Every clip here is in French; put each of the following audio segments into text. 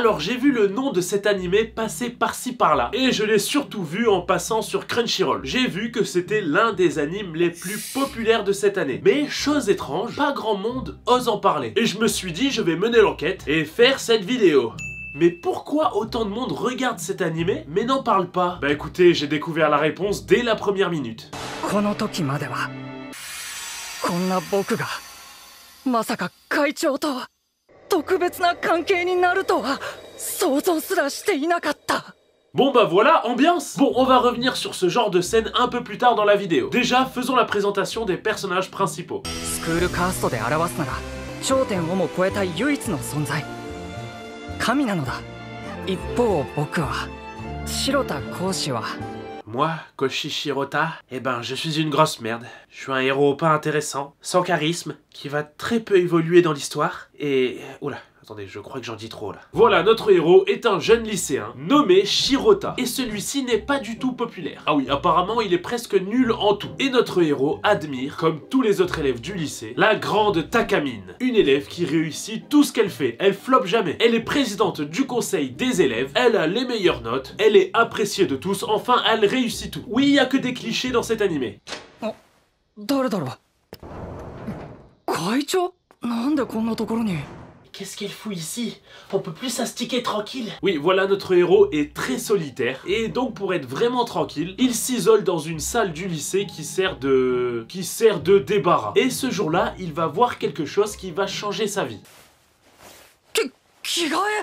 Alors j'ai vu le nom de cet animé passer par-ci par-là, et je l'ai surtout vu en passant sur Crunchyroll. J'ai vu que c'était l'un des animes les plus populaires de cette année. Mais chose étrange, pas grand monde ose en parler. Et je me suis dit, je vais mener l'enquête et faire cette vidéo. Mais pourquoi autant de monde regarde cet animé mais n'en parle pas? Bah écoutez, j'ai découvert la réponse dès la première minute. この時まではこんな僕がまさか会長と特別な関係になるとは想像すらしていなかった。 Bon bah voilà, ambiance. Bon, on va revenir sur ce genre de scène un peu plus tard dans la vidéo. Déjà, faisons la présentation des personnages principaux. スクールカーストで表すなら頂点をも超えた唯一の存在神なのだ。一方僕は白田講師は Moi, Koshi Shirota, eh ben je suis une grosse merde. Je suis un héros pas intéressant, sans charisme, qui va très peu évoluer dans l'histoire, et... Oula, attendez, je crois que j'en dis trop là. Voilà, notre héros est un jeune lycéen, nommé Shirota, et celui-ci n'est pas du tout populaire. Ah oui, apparemment il est presque nul en tout. Et notre héros admire, comme tous les autres élèves du lycée, la grande Takamine. Une élève qui réussit tout ce qu'elle fait, elle floppe jamais. Elle est présidente du conseil des élèves, elle a les meilleures notes, elle est appréciée de tous, enfin elle réussit tout. Oui, il n'y a que des clichés dans cet animé. 誰だろう。会長なんでこんなところに。 Qu'est-ce qu'elle fout ici? On peut plus s'astiquer tranquille. Oui, voilà, notre héros est très solitaire. Et donc, pour être vraiment tranquille, il s'isole dans une salle du lycée qui sert de débarras. Et ce jour-là, il va voir quelque chose qui va changer sa vie. 着替えっ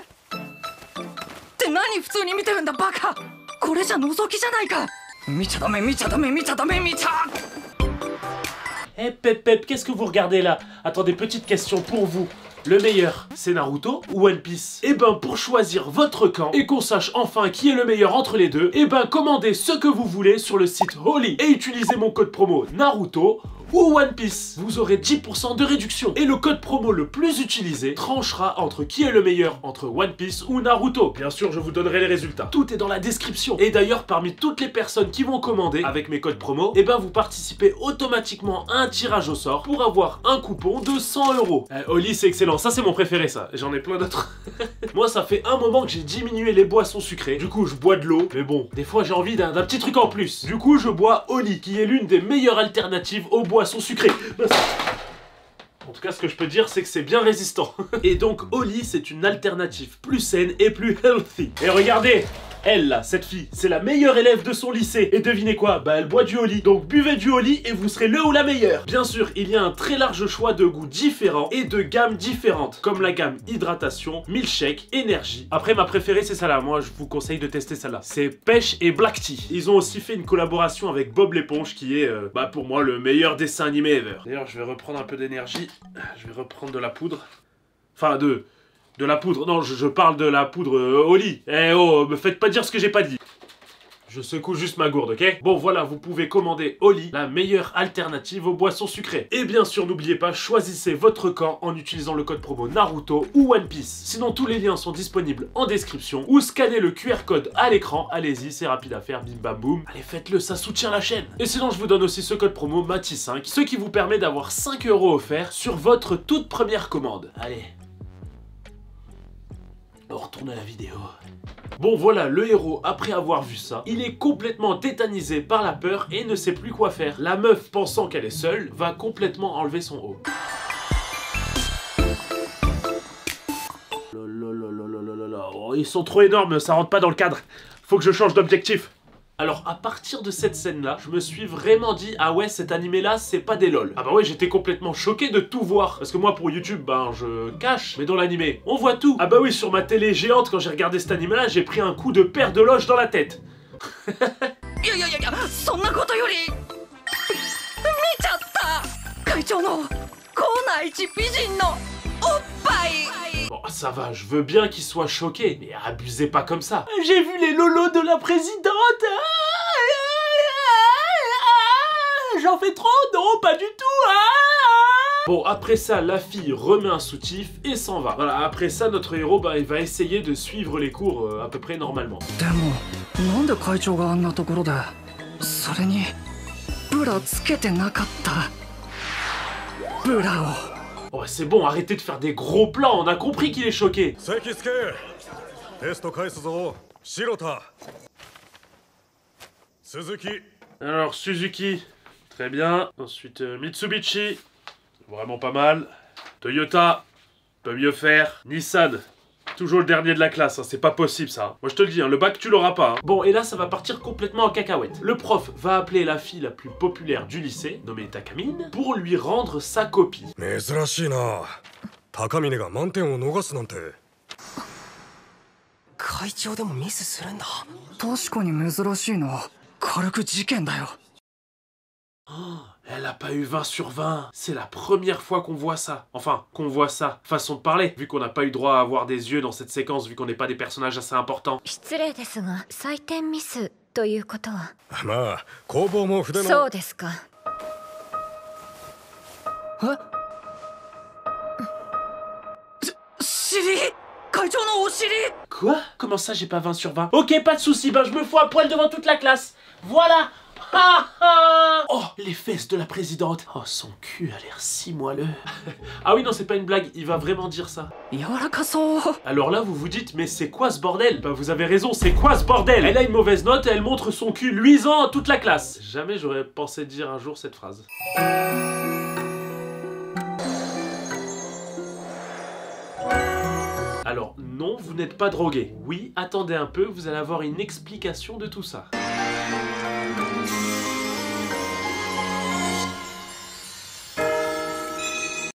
て何普通に見てるんだバカ。これじゃ覗きじゃないか。見ちゃダメ見ちゃダメ見ちゃダメ見ちゃ。 Eh Pep, qu'est-ce que vous regardez là? Attendez, petite question pour vous. Le meilleur, c'est Naruto ou One Piece? Eh ben, pour choisir votre camp et qu'on sache enfin qui est le meilleur entre les deux, eh ben, commandez ce que vous voulez sur le site Holy et utilisez mon code promo Naruto ou One Piece. Vous aurez 10% de réduction. Et le code promo le plus utilisé tranchera entre qui est le meilleur entre One Piece ou Naruto. Bien sûr, je vous donnerai les résultats. Tout est dans la description. Et d'ailleurs, parmi toutes les personnes qui vont commander avec mes codes promo, eh ben, vous participez automatiquement à un tirage au sort pour avoir un coupon de 100 €. Holy, c'est excellent. Ça, c'est mon préféré, ça. J'en ai plein d'autres. Moi, ça fait un moment que j'ai diminué les boissons sucrées. Du coup, je bois de l'eau. Mais bon, des fois, j'ai envie d'un petit truc en plus. Du coup, je bois Holy, qui est l'une des meilleures alternatives aux boissons sucrées. En tout cas, ce que je peux dire, c'est que c'est bien résistant. Et donc, Holy, c'est une alternative plus saine et plus healthy. Et regardez, elle là, cette fille, c'est la meilleure élève de son lycée. Et devinez quoi? Bah, elle boit du Holy. Donc, buvez du Holy et vous serez le ou la meilleure. Bien sûr, il y a un très large choix de goûts différents et de gammes différentes, comme la gamme hydratation, milkshake, énergie. Après, ma préférée, c'est celle-là. Moi, je vous conseille de tester celle-là. C'est pêche et black tea. Ils ont aussi fait une collaboration avec Bob l'éponge, qui est, pour moi, le meilleur dessin animé ever. D'ailleurs, je vais reprendre un peu d'énergie. Je vais reprendre de la poudre. Enfin, de la poudre. Non, je parle de la poudre Holy. Eh oh, me faites pas dire ce que j'ai pas dit. Je secoue juste ma gourde, ok? Bon, voilà, vous pouvez commander Holy, la meilleure alternative aux boissons sucrées. Et bien sûr, n'oubliez pas, choisissez votre camp en utilisant le code promo Naruto ou One Piece. Sinon, tous les liens sont disponibles en description ou scannez le QR code à l'écran. Allez-y, c'est rapide à faire, bim bam boum. Allez, faites-le, ça soutient la chaîne. Et sinon, je vous donne aussi ce code promo MATI5, ce qui vous permet d'avoir 5 € offerts sur votre toute première commande. Allez. On retourne à la vidéo. Bon voilà, le héros, après avoir vu ça, il est complètement tétanisé par la peur et ne sait plus quoi faire. La meuf, pensant qu'elle est seule, va complètement enlever son haut. Oh, ils sont trop énormes, ça rentre pas dans le cadre. Faut que je change d'objectif. Alors à partir de cette scène là, je me suis vraiment dit ah ouais, cet animé là c'est pas des lol. Ah bah ouais, j'étais complètement choqué de tout voir. Parce que moi pour YouTube, ben je cache. Mais dans l'animé, on voit tout. Ah bah oui, sur ma télé géante, quand j'ai regardé cet animé là, j'ai pris un coup de paire de loge dans la tête. Bon, ça va, je veux bien qu'il soit choqué, mais abusez pas comme ça. J'ai vu les lolos de la présidente. J'en fais trop? Non, pas du tout. Bon, après ça, la fille remet un soutif et s'en va. Voilà, après ça, notre héros, bah, il va essayer de suivre les cours à peu près normalement. Oh, c'est bon, arrêtez de faire des gros plans, on a compris qu'il est choqué. テスト返すぞ。白田。Suzuki. Alors, Suzuki, très bien. Ensuite, Mitsubishi, vraiment pas mal. Toyota, peut mieux faire. Nissan, toujours le dernier de la classe, hein, c'est pas possible ça. Moi je te le dis, hein, le bac tu l'auras pas. Hein. Bon, et là ça va partir complètement en cacahuète. Le prof va appeler la fille la plus populaire du lycée, nommée Takamine, pour lui rendre sa copie. 珍しいな。高峰が満点を逃すなんて。会長でもミスするんだ。確かに珍しいな。軽く事件だよ。Elle a pas eu 20 sur 20. C'est la première fois qu'on voit ça. Enfin, qu'on voit ça. Façon de parler. Vu qu'on n'a pas eu droit à avoir des yeux dans cette séquence, vu qu'on n'est pas des personnages assez importants. 失礼ですが、採点ミスということは。まあ、工房も筆の。そうですか。尻会長のお尻 Quoi? Comment ça j'ai pas 20 sur 20? Ok, pas de soucis, ben je me fous à poil devant toute la classe. Voilà. Oh, les fesses de la présidente. Oh, son cul a l'air si moelleux. Ah oui, non, c'est pas une blague, il va vraiment dire ça. Alors là, vous vous dites, mais c'est quoi ce bordel? Bah vous avez raison, c'est quoi ce bordel? Elle a une mauvaise note et elle montre son cul luisant à toute la classe. Jamais j'aurais pensé dire un jour cette phrase. Alors, non, vous n'êtes pas drogué. Oui, attendez un peu, vous allez avoir une explication de tout ça.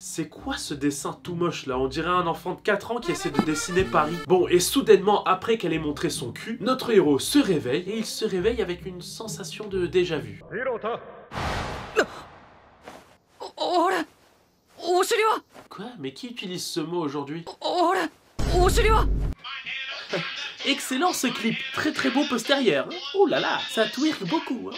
C'est quoi ce dessin tout moche là? On dirait un enfant de 4 ans qui essaie de dessiner Paris. Bon, et soudainement, après qu'elle ait montré son cul, notre héros se réveille, et il se réveille avec une sensation de déjà-vu. Quoi? Mais qui utilise ce mot aujourd'hui? Excellent ce clip, très très beau postérieur. Oh là là, ça twerk beaucoup. Hein.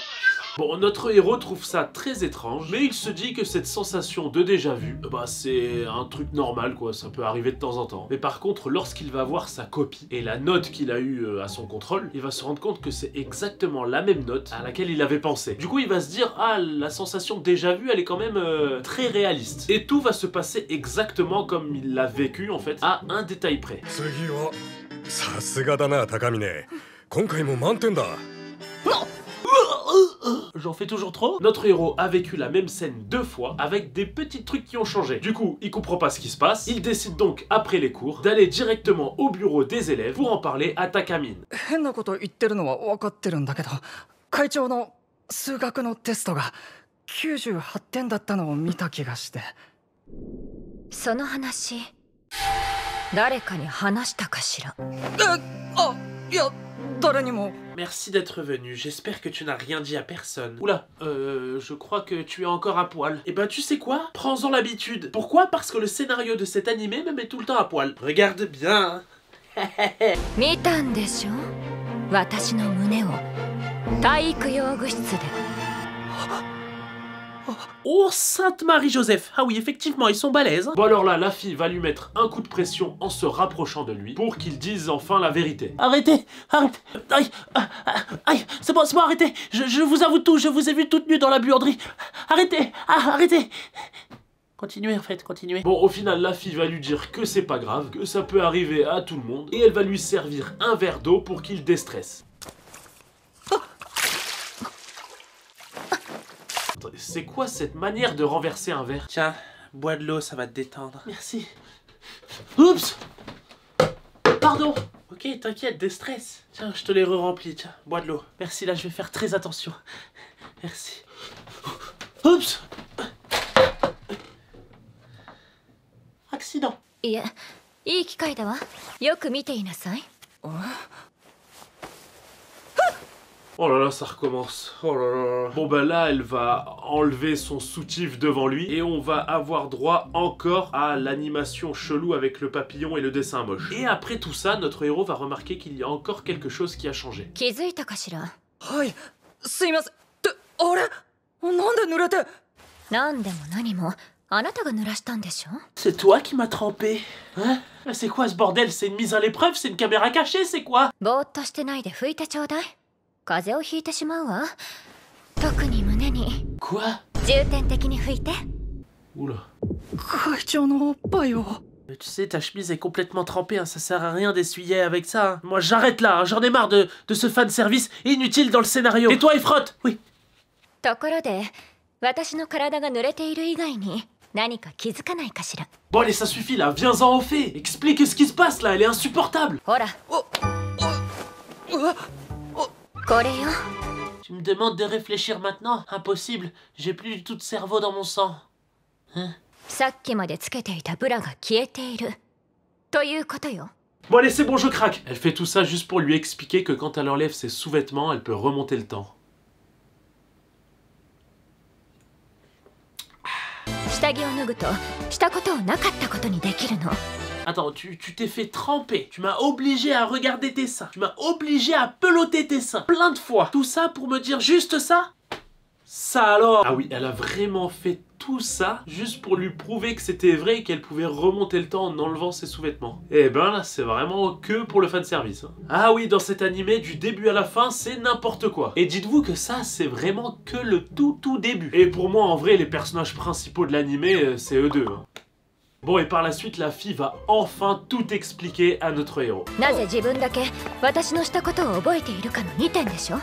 Bon, notre héros trouve ça très étrange, mais il se dit que cette sensation de déjà-vu, bah c'est un truc normal quoi, ça peut arriver de temps en temps. Mais par contre, lorsqu'il va voir sa copie et la note qu'il a eue à son contrôle, il va se rendre compte que c'est exactement la même note à laquelle il avait pensé. Du coup, il va se dire, ah, la sensation de déjà-vu, elle est quand même très réaliste. Et tout va se passer exactement comme il l'a vécu en fait, à un détail près. 次はさすがだな高峰。今回も満点だ。J'en fais toujours trop. Notre héros a vécu la même scène 2 fois avec des petits trucs qui ont changé. Du coup, il comprend pas ce qui se passe. Il décide donc, après les cours, d'aller directement au bureau des élèves pour en parler à Takamine. 変なこと言ってるのは分かってるんだけど、会長の数学のテストが98点だったのを見た気がして。その話、誰かに話したかしら。いや、誰にも。 Merci d'être venu, j'espère que tu n'as rien dit à personne. Oula, je crois que tu es encore à poil. Eh ben tu sais quoi? Prends-en l'habitude. Pourquoi? Parce que le scénario de cet animé me met tout le temps à poil. Regarde bien. 見たんでしょ？私の胸を体育用具室で。 Oh, Sainte Marie-Joseph! Ah oui, effectivement, ils sont balèzes. Hein. Bon alors là, la fille va lui mettre un coup de pression en se rapprochant de lui pour qu'il dise enfin la vérité. Arrêtez! Arrêtez! Aïe! Aïe! C'est bon, arrêtez! Je vous avoue tout, je vous ai vu toute nue dans la buanderie. Arrêtez! Arrêtez! Continuez en fait, continuez. Bon, au final, la fille va lui dire que c'est pas grave, que ça peut arriver à tout le monde, et elle va lui servir un verre d'eau pour qu'il déstresse. C'est quoi cette manière de renverser un verre? Tiens, bois de l'eau, ça va te détendre. Merci. Oups! Pardon! Ok, t'inquiète, déstresse. Tiens, je te l'ai re-rempli, tiens, bois de l'eau. Merci, là, je vais faire très attention. Merci. Oups! Accident. いえ、いい機会だわ。よく見ていなさい。 Oh là là, ça recommence. Oh là là. Bon bah là, elle va enlever son soutif devant lui et on va avoir droit encore à l'animation chelou avec le papillon et le dessin moche. Et après tout ça, notre héros va remarquer qu'il y a encore quelque chose qui a changé. 気づいたかしら？はい、すいません。あれ？なんで濡れて？なんでも何もあなたが濡らしたんでしょ？ C'est toi qui m'as trempé. Hein? C'est quoi ce bordel? C'est une mise à l'épreuve? C'est une caméra cachée? C'est quoi? ぼーっとしてないで拭いてちょうだい。風邪をひいてしまうわ。特に胸に。Quoi? 重点的に拭いて。Oula. 会長のおっぱいを。Tu sais, ta chemise est complètement trempée, hein, ça sert à rien d'essuyer avec ça. Hein. Moi, j'arrête là, hein, j'en ai marre de ce fanservice inutile dans le scénario. Et toi, il frotte. Oui. ところで私の体が濡れている以外に何か気づかないかしら。 Bon, allez, ça suffit là, viens-en au fait. Explique ce qui se passe là, elle est insupportable. ほらこれよ。 Tu me demandes de réfléchir maintenant? Impossible, j'ai plus du tout de cerveau dans mon sang. Hein? さっきまでつけていたブラが消えているということよ。 Bon allez, c'est bon, je craque. Elle fait tout ça juste pour lui expliquer que quand elle enlève ses sous-vêtements, elle peut remonter le temps. 下着を脱ぐとしたことをなかったことにできるの。 Attends, tu t'es fait tremper. Tu m'as obligé à regarder tes seins. Tu m'as obligé à peloter tes seins. Plein de fois. Tout ça pour me dire juste ça? Ça alors? Ah oui, elle a vraiment fait tout ça juste pour lui prouver que c'était vrai et qu'elle pouvait remonter le temps en enlevant ses sous-vêtements. Et ben là, c'est vraiment que pour le fanservice. Hein. Ah oui, dans cet animé, du début à la fin, c'est n'importe quoi. Et dites-vous que ça, c'est vraiment que le tout début. Et pour moi, en vrai, les personnages principaux de l'animé, c'est eux deux. Hein. Bon, et par la suite, la fille va enfin tout expliquer à notre héros. なぜ自分だけ私のしたことを覚えているかの2点でしょ。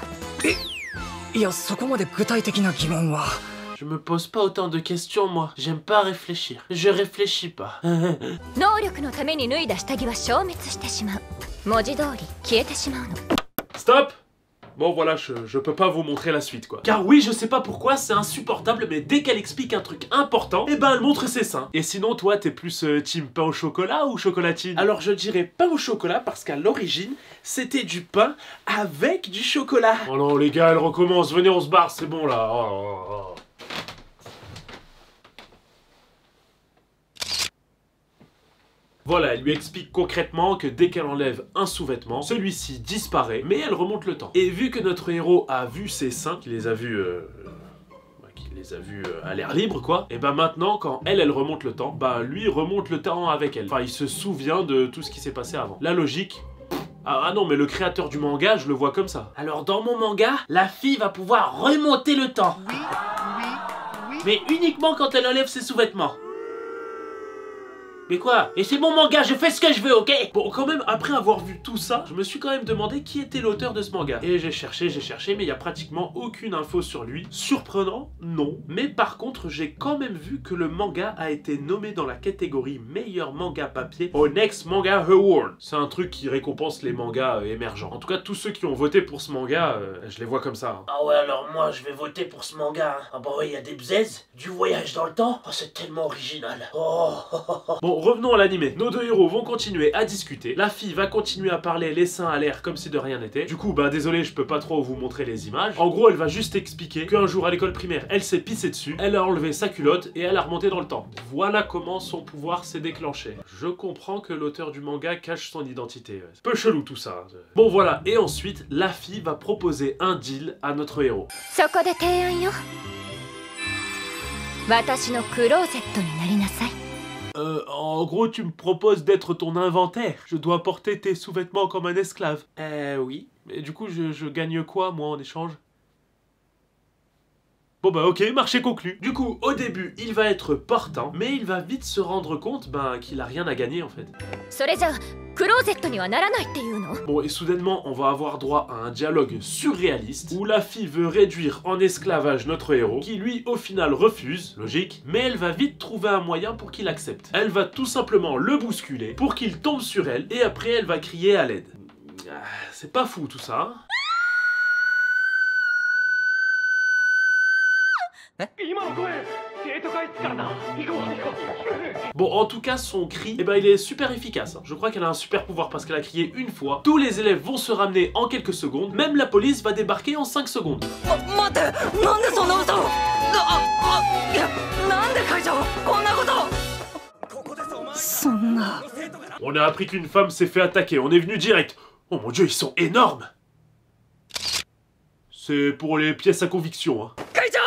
いや、そこまで具体的な疑問は。 Je me pose pas autant de questions, moi. J'aime pas réfléchir. Je réfléchis pas. 能力のために脱いだ下着は消滅してしまう。文字通り消えてしまうの。 Stop! Bon voilà, je peux pas vous montrer la suite quoi. Car oui, je sais pas pourquoi, c'est insupportable, mais dès qu'elle explique un truc important, eh ben elle montre ses seins. Et sinon, toi, t'es plus team pain au chocolat ou chocolatine? Alors je dirais pain au chocolat parce qu'à l'origine, c'était du pain avec du chocolat. Oh non les gars, elle recommence, venez on se barre, c'est bon là. Oh. Voilà, elle lui explique concrètement que dès qu'elle enlève un sous-vêtement, celui-ci disparaît, mais elle remonte le temps. Et vu que notre héros a vu ses seins, qu'il les a vus... à l'air libre quoi, et ben maintenant quand elle remonte le temps, bah lui remonte le temps avec elle. Enfin il se souvient de tout ce qui s'est passé avant. La logique... Ah non mais le créateur du manga, je le vois comme ça. Alors dans mon manga, la fille va pouvoir remonter le temps. Mais uniquement quand elle enlève ses sous-vêtements. Mais quoi? Et c'est mon manga, je fais ce que je veux, ok? Bon, quand même, après avoir vu tout ça, je me suis quand même demandé qui était l'auteur de ce manga. Et j'ai cherché, mais il y a pratiquement aucune info sur lui. Surprenant? Non. Mais par contre, j'ai quand même vu que le manga a été nommé dans la catégorie meilleur manga papier au Next Manga Award. C'est un truc qui récompense les mangas émergents. En tout cas, tous ceux qui ont voté pour ce manga, je les vois comme ça. Hein. Ah ouais, alors moi, je vais voter pour ce manga. Ah bah ouais, il y a des bzaises, du voyage dans le temps. Oh, c'est tellement original. Oh. Bon, revenons à l'animé. Nos deux héros vont continuer à discuter. La fille va continuer à parler les seins à l'air comme si de rien n'était. Du coup, bah désolé, je peux pas trop vous montrer les images. En gros, elle va juste expliquer qu'un jour à l'école primaire, elle s'est pissée dessus, elle a enlevé sa culotte et elle a remonté dans le temps. Voilà comment son pouvoir s'est déclenché. Je comprends que l'auteur du manga cache son identité. C'est peu chelou tout ça. Bon voilà, et ensuite, la fille va proposer un deal à notre héros. そこで提案よ。私のクローゼットになりなさい。 En gros, tu me proposes d'être ton inventaire. Je dois porter tes sous-vêtements comme un esclave. Oui. Et du coup, je gagne quoi, moi, en échange? Bon bah ok, marché conclu. Du coup, au début, il va être portant, mais il va vite se rendre compte qu'il a rien à gagner en fait. それじゃあクローゼットにはならないっていうの？ Bon, et soudainement, on va avoir droit à un dialogue surréaliste où la fille veut réduire en esclavage notre héros, qui lui, au final, refuse, logique, mais elle va vite trouver un moyen pour qu'il accepte. Elle va tout simplement le bousculer pour qu'il tombe sur elle, et après elle va crier à l'aide. C'est pas fou tout ça, hein? Bon, en tout cas, son cri, eh ben, il est super efficace. Je crois qu'elle a un super pouvoir parce qu'elle a crié une fois. Tous les élèves vont se ramener en quelques secondes. Même la police va débarquer en 5 secondes. 待ってなんでそんな嘘いやなんで会長こんなことそんな On a appris qu'une femme s'est fait attaquer. On est venu direct. Oh mon dieu, ils sont énormes. C'est pour les pièces à conviction, hein. 会長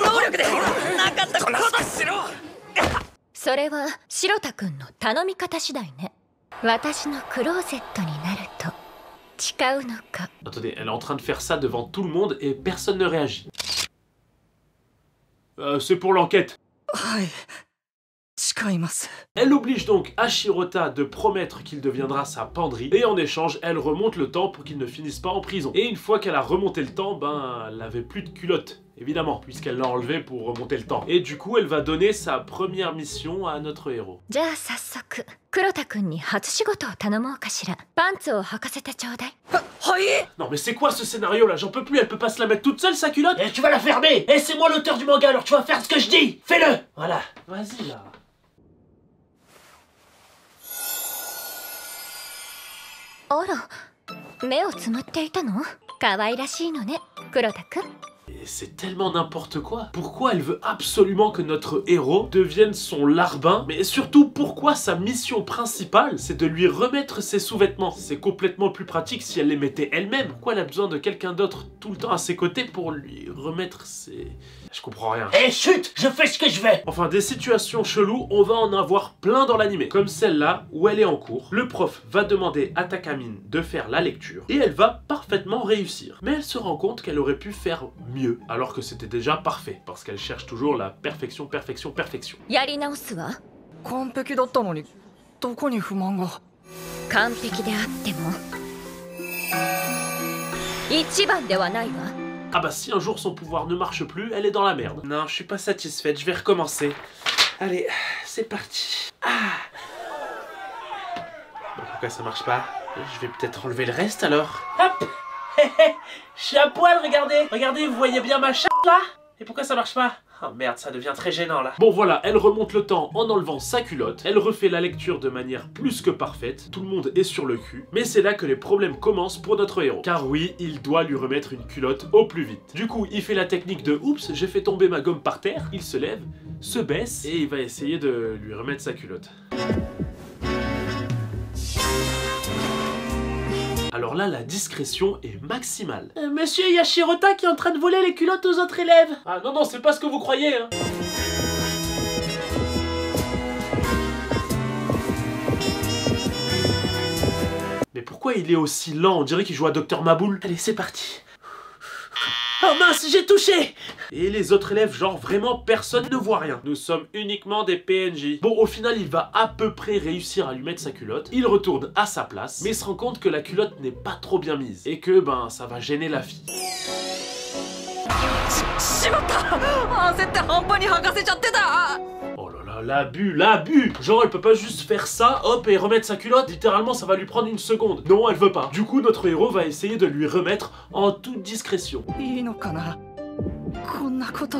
能力でなかったことしろそれは白田くんの頼み方次第ね。私のクローゼットになると誓うのか。 Attendez, elle est en train de faire ça devant tout le monde et personne ne réagit. C'est pour l'enquête. はい誓います。 Elle oblige donc Hashirota de promettre qu'il deviendra sa penderie, et en échange, elle remonte le temps pour qu'il ne finisse pas en prison. Et une fois qu'elle a remonté le temps, ben, elle avait plus de culotte. Évidemment, puisqu'elle l'a enlevé pour remonter le temps. Et du coup, elle va donner sa première mission à notre héros. じゃあ早速黒田くんに初仕事を頼もうかしら。パンツを履かせてちょうだい。はい。 Non mais c'est quoi ce scénario là? J'en peux plus, elle peut pas se la mettre toute seule sa culotte? Et tu vas la fermer. Et c'est moi l'auteur du manga, alors tu vas faire ce que je dis. Fais-le. Voilà. Vas-y là. あら、目をつむっていたの？可愛らしいのね、黒田くん。 Et c'est tellement n'importe quoi. Pourquoi elle veut absolument que notre héros devienne son larbin? Mais surtout, pourquoi sa mission principale, c'est de lui remettre ses sous-vêtements? C'est complètement plus pratique si elle les mettait elle-même. Pourquoi elle a besoin de quelqu'un d'autre tout le temps à ses côtés pour lui remettre ses... Je comprends rien. Eh chut, je fais ce que je veux. Enfin, des situations cheloues, on va en avoir plein dans l'anime. Comme celle-là, où elle est en cours. Le prof va demander à Takamine de faire la lecture. Et elle va parfaitement réussir. Mais elle se rend compte qu'elle aurait pu faire mieux. Alors que c'était déjà parfait. Parce qu'elle cherche toujours la perfection, perfection, perfection. やり直すわ。完璧だったのにどこに不満が。完璧であっても一番ではないわ。 Ah bah si un jour son pouvoir ne marche plus, elle est dans la merde. Non, je suis pas satisfaite, je vais recommencer. Allez, c'est parti. Ah. Bon, pourquoi ça marche pas? Je vais peut-être enlever le reste alors. Hop. Je suis à poil, regardez. Regardez, vous voyez bien ma chatte là? Et pourquoi ça marche pas? Oh merde, ça devient très gênant là. Bon voilà, elle remonte le temps en enlevant sa culotte, elle refait la lecture de manière plus que parfaite, tout le monde est sur le cul, mais c'est là que les problèmes commencent pour notre héros. Car oui, il doit lui remettre une culotte au plus vite. Du coup, il fait la technique de « Oups, j'ai fait tomber ma gomme par terre », il se lève, se baisse, et il va essayer de lui remettre sa culotte. Alors là, la discrétion est maximale. Monsieur Hashirota qui est en train de voler les culottes aux autres élèves. Ah non, non, c'est pas ce que vous croyez, hein. Mais pourquoi il est aussi lent? On dirait qu'il joue à Dr Maboul. Allez, c'est parti. Oh mince, j'ai touché! Et les autres élèves, genre vraiment personne ne voit rien. Nous sommes uniquement des PNJ. Bon, au final, il va à peu près réussir à lui mettre sa culotte. Il retourne à sa place, mais se rend compte que la culotte n'est pas trop bien mise. Et que, ben, ça va gêner la fille. しまった。焦って半端に剥がせちゃってた。 Oh là là, l'abus, l'abus! Genre, elle peut pas juste faire ça, hop, et remettre sa culotte. Littéralement, ça va lui prendre une seconde. Non, elle veut pas. Du coup, notre héros va essayer de lui remettre en toute discrétion. いいのかなこんなこと。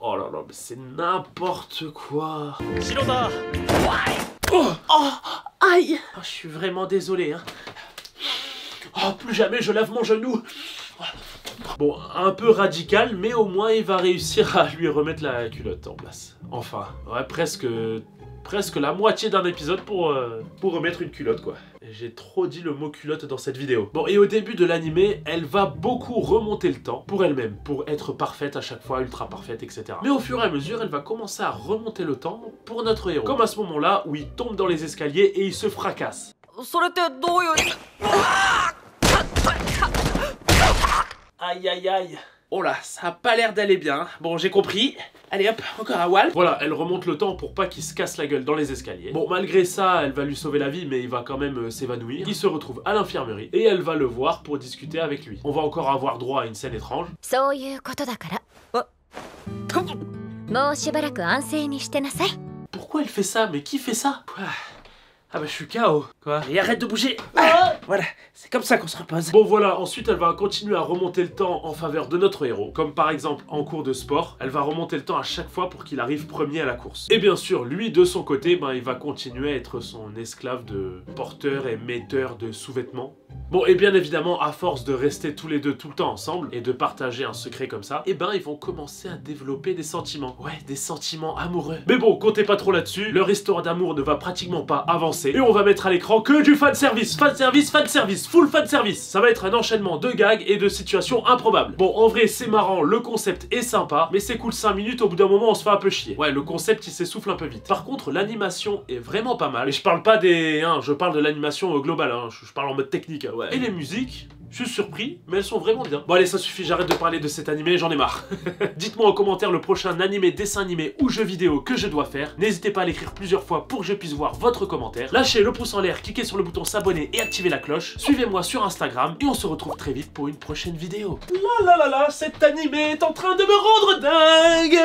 Oh là là, mais c'est n'importe quoi. Shirota. Oh, oh, aïe! Oh, je suis vraiment désolé, hein. Oh, plus jamais je lave mon genou. Bon, un peu radical, mais au moins il va réussir à lui remettre la culotte en place. Enfin, ouais, presque la moitié d'un épisode pour remettre une culotte, quoi. J'ai trop dit le mot culotte dans cette vidéo. Bon, et au début de l'animé, elle va beaucoup remonter le temps pour elle-même, pour être parfaite à chaque fois, ultra parfaite, etc. Mais au fur et à mesure, elle va commencer à remonter le temps pour notre héros. Comme à ce moment-là où il tombe dans les escaliers et il se fracasse. それってどういう。 Aïe aïe aïe. Oh là, ça a pas l'air d'aller bien. Bon, j'ai compris. Allez hop, encore un wall. Voilà, elle remonte le temps pour pas qu'il se casse la gueule dans les escaliers. Bon, malgré ça, elle va lui sauver la vie, mais il va quand même s'évanouir. Il se retrouve à l'infirmerie et elle va le voir pour discuter avec lui. On va encore avoir droit à une scène étrange. そういうことだから。もうしばらく安静にしてなさい。 Pourquoi elle fait ça? Mais qui fait ça? Ah bah je suis KO. Quoi? Et arrête de bouger. Ah, voilà, c'est comme ça qu'on se repose. Bon voilà, ensuite elle va continuer à remonter le temps en faveur de notre héros. Comme par exemple en cours de sport, elle va remonter le temps à chaque fois pour qu'il arrive premier à la course. Et bien sûr, lui de son côté, ben, il va continuer à être son esclave de porteur et metteur de sous-vêtements. Bon, et bien évidemment, à force de rester tous les deux tout le temps ensemble et de partager un secret comme ça, et ben ils vont commencer à développer des sentiments. Ouais, des sentiments amoureux. Mais bon, comptez pas trop là-dessus, leur histoire d'amour ne va pratiquement pas avancer. Et on va mettre à l'écran que du fanservice, fanservice, fanservice, full fanservice. Ça va être un enchaînement de gags et de situations improbables. Bon, en vrai, c'est marrant, le concept est sympa, mais c'est cool 5 minutes, au bout d'un moment, on se fait un peu chier. Ouais, le concept, il s'essouffle un peu vite. Par contre, l'animation est vraiment pas mal. Et je parle pas des... je parle de l'animation globale, je parle en mode technique, ouais. Et les musiques Je suis surpris, mais elles sont vraiment bien. Bon allez, ça suffit, j'arrête de parler de cet animé, j'en ai marre. Dites-moi en commentaire le prochain animé, dessin animé ou jeu vidéo que je dois faire. N'hésitez pas à l'écrire plusieurs fois pour que je puisse voir votre commentaire. Lâchez le pouce en l'air, cliquez sur le bouton s'abonner et activez la cloche. Suivez-moi sur Instagram et on se retrouve très vite pour une prochaine vidéo. La la la la, cet animé est en train de me rendre dingue.